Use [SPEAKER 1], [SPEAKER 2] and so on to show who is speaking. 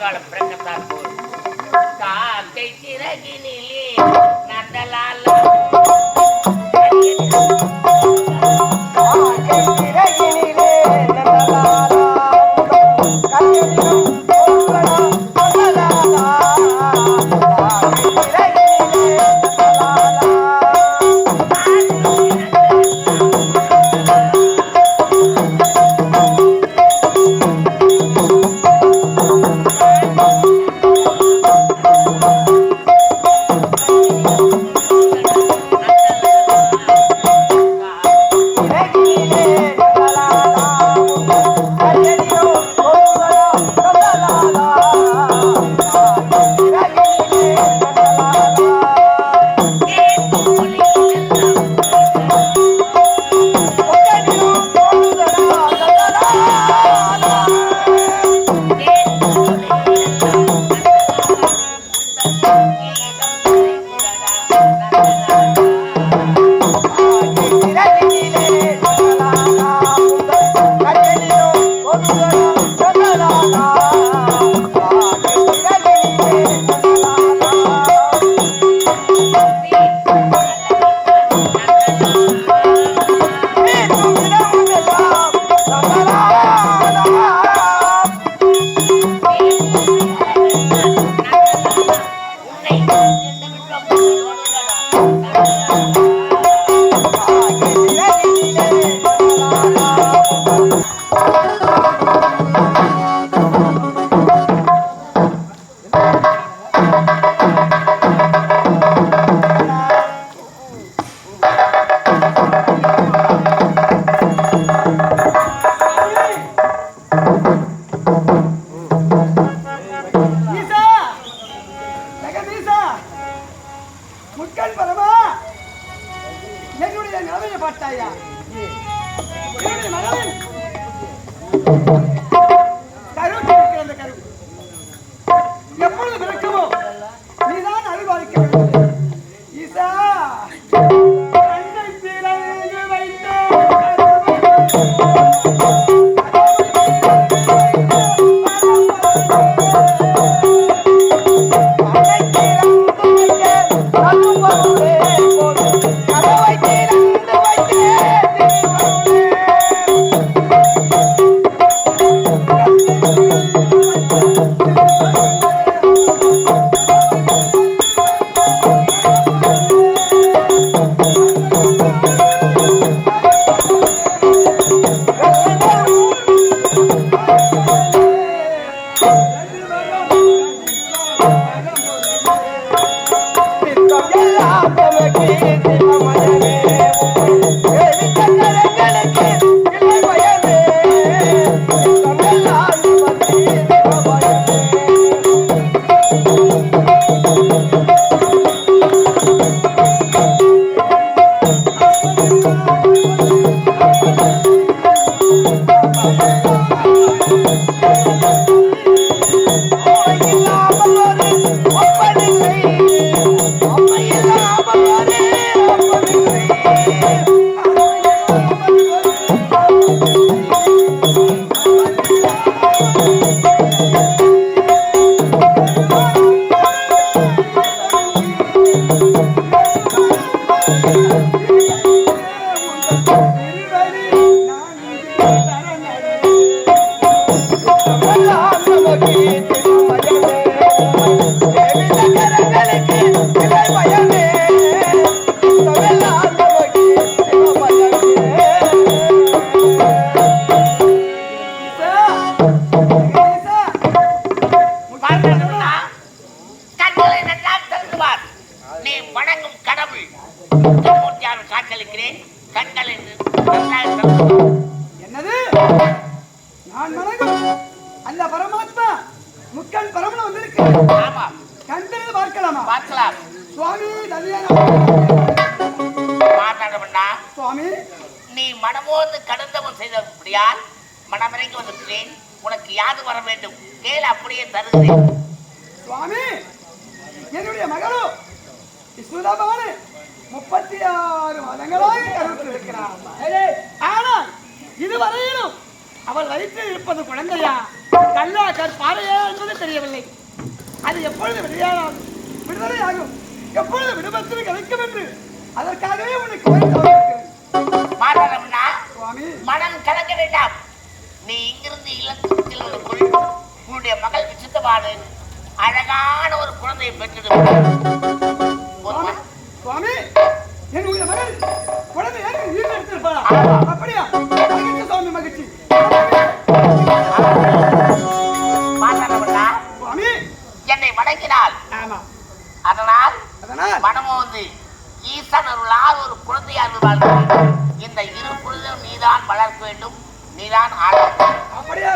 [SPEAKER 1] எதிர்காலம் பிறக்கத்தான் போல் காக்கை சிறகினிலே நந்தலால நீ மனமோந்து கடந்தவன் செய்தபடியால் மனமிறங்கி வந்திருக்கிறேன். உனக்கு யாது வர வேண்டும் கேள், அப்படியே தருகிறேன்.
[SPEAKER 2] சுவாமி, என்னுடைய மகளோ சுதபானு 36 மாதங்களாக கருத்தில் இருக்கிறார். ஆனால் இதுவரையிலும் அவள் வயிற்றில் இருப்பது குழந்தையா கல்லா கற்பாறையா என்பது தெரியவில்லை. அது எப்பொழுது விடுதலையாகும், எப்பொழுது விடுபட்டு கிடைக்கும் என்று அதற்காகவே உனக்கு
[SPEAKER 1] மாற்றம்னா
[SPEAKER 2] சுவாமி.
[SPEAKER 1] மனம் கலக்க வேண்டாம். நீ இங்கிருந்து இல்லத்தில் உன்னுடைய மகள் விசித்தபாடு அழகான ஒரு குழந்தையை பெற்றிடும்.
[SPEAKER 2] சுவாமி, என்னுடைய மகள் குழந்தை எடுத்திருப்பாளா? அப்படியா? சுவாமி மகிழ்ச்சி. சுவாமி,
[SPEAKER 1] என்னை வணங்கினாள்.
[SPEAKER 2] ஆமா.
[SPEAKER 1] அதனால்
[SPEAKER 2] அதனால்
[SPEAKER 1] மனமும் வந்து ஈசன் அருளால் ஒரு குழந்தையாக வாழ்க்கை. இந்த இரு குழந்தையும் நீதான் வளர்க்க வேண்டும், நீதான் ஆட.
[SPEAKER 2] அப்படியா?